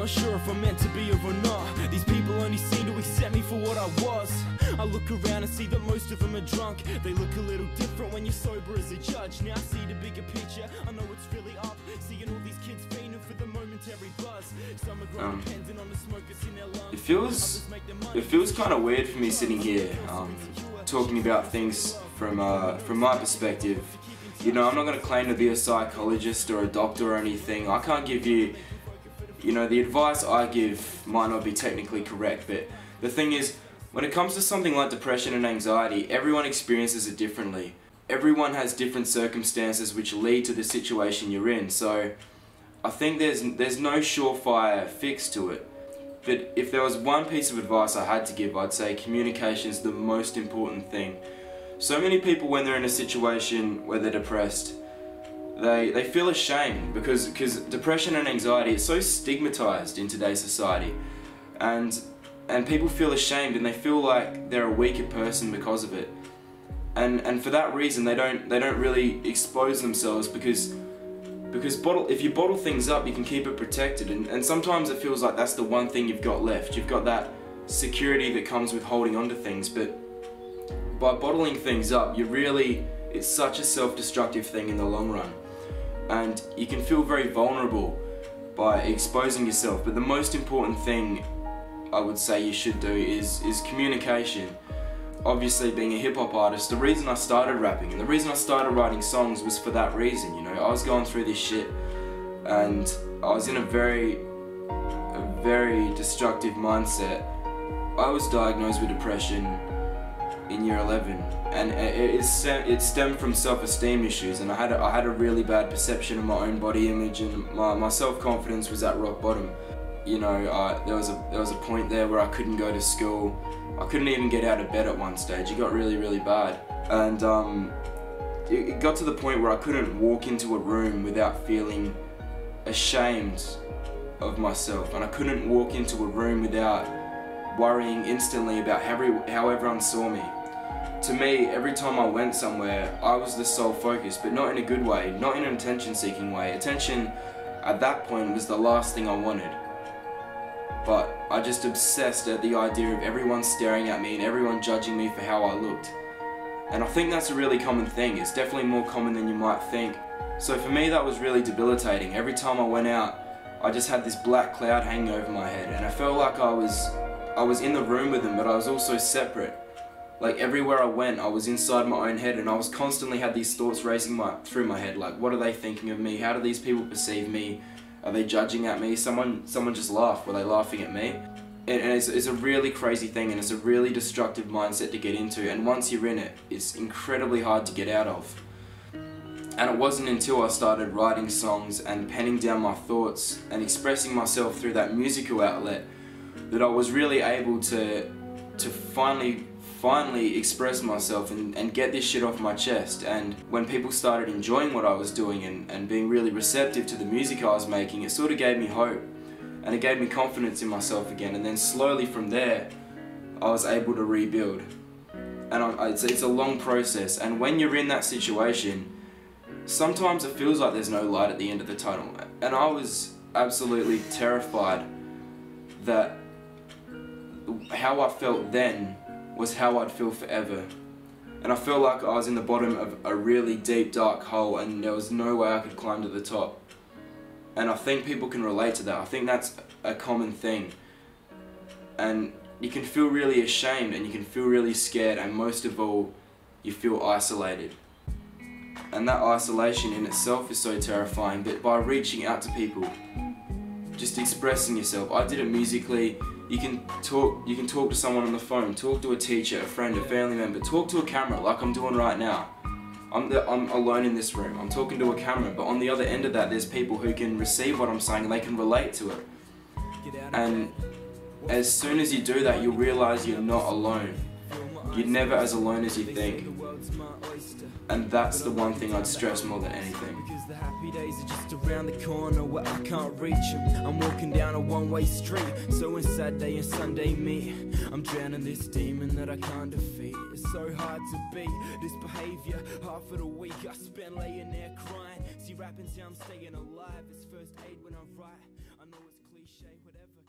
not sure if I'm meant to be here or not. These people only seem to accept me for what I was. I look around and see that most of them are drunk. They look a little different when you're sober as a judge. Now I see the bigger picture, I know it's really up. Seeing all these kids fiending for the momentary buzz. Some are growing dependent on the smoke that's in their lungs. It feels kind of weird for me sitting here, talking about things from my perspective. You know, I'm not going to claim to be a psychologist or a doctor or anything. I can't give you, you know, the advice I give might not be technically correct, but the thing is, when it comes to something like depression and anxiety, everyone experiences it differently. Everyone has different circumstances which lead to the situation you're in, so I think there's no surefire fix to it. But if there was one piece of advice I had to give, I'd say communication is the most important thing. So many people, when they're in a situation where they're depressed, they feel ashamed because depression and anxiety is so stigmatized in today's society, and people feel ashamed and they feel like they're a weaker person because of it. And for that reason, they don't really expose themselves because if you bottle things up, you can keep it protected, and sometimes it feels like that's the one thing you've got left. You've got that security that comes with holding on to things, but by bottling things up, it's such a self-destructive thing in the long run, and you can feel very vulnerable by exposing yourself. But the most important thing I would say you should do is communication. Obviously, being a hip-hop artist, the reason I started rapping and the reason I started writing songs was for that reason. You know, I was going through this shit and I was in a very destructive mindset. I was diagnosed with depression in year 11, and it stemmed from self-esteem issues, and I had a really bad perception of my own body image, and my self-confidence was at rock bottom. You know, there was a point there where I couldn't go to school. I couldn't even get out of bed at one stage. It got really bad, and it got to the point where I couldn't walk into a room without feeling ashamed of myself, and I couldn't walk into a room without worrying instantly about how everyone saw me. To me, every time I went somewhere, I was the sole focus, but not in a good way, not in an attention-seeking way. Attention at that point was the last thing I wanted. But I just obsessed at the idea of everyone staring at me and everyone judging me for how I looked. And I think that's a really common thing. It's definitely more common than you might think. So for me, that was really debilitating. Every time I went out, I just had this black cloud hanging over my head, and I felt like I was in the room with them, but I was also separate. Like, everywhere I went, I was inside my own head, and I was constantly had these thoughts racing through my head, like, what are they thinking of me? How do these people perceive me? Are they judging at me? Someone just laughed. Were they laughing at me? And it's a really crazy thing, and it's a really destructive mindset to get into, and once you're in it, it's incredibly hard to get out of. And it wasn't until I started writing songs and penning down my thoughts and expressing myself through that musical outlet that I was really able to finally express myself and get this shit off my chest. And when people started enjoying what I was doing and being really receptive to the music I was making, it sort of gave me hope, and it gave me confidence in myself again. And then slowly from there, I was able to rebuild. And it's a long process, and when you're in that situation, sometimes it feels like there's no light at the end of the tunnel. And I was absolutely terrified that how I felt then was how I'd feel forever. And I felt like I was in the bottom of a really deep, dark hole, and there was no way I could climb to the top. And I think people can relate to that. I think that's a common thing. And you can feel really ashamed, and you can feel really scared, and most of all, you feel isolated. And that isolation in itself is so terrifying, but by reaching out to people, just expressing yourself. I did it musically. You can talk to someone on the phone, talk to a teacher, a friend, a family member, talk to a camera like I'm doing right now. I'm alone in this room, I'm talking to a camera, but on the other end of that, there's people who can receive what I'm saying and they can relate to it. And as soon as you do that, you'll realize you're not alone. You're never as alone as you think. And that's the one thing I'd stress more than anything. Because the happy days are just around the corner where I can't reach them. I'm walking down a one-way street, so when Saturday and Sunday meet, I'm drowning this demon that I can't defeat. It's so hard to beat this behavior. Half of the week I spend laying there crying. See, rapping sounds staying alive. It's first aid when I write. I know it's cliche. cliche, whatever.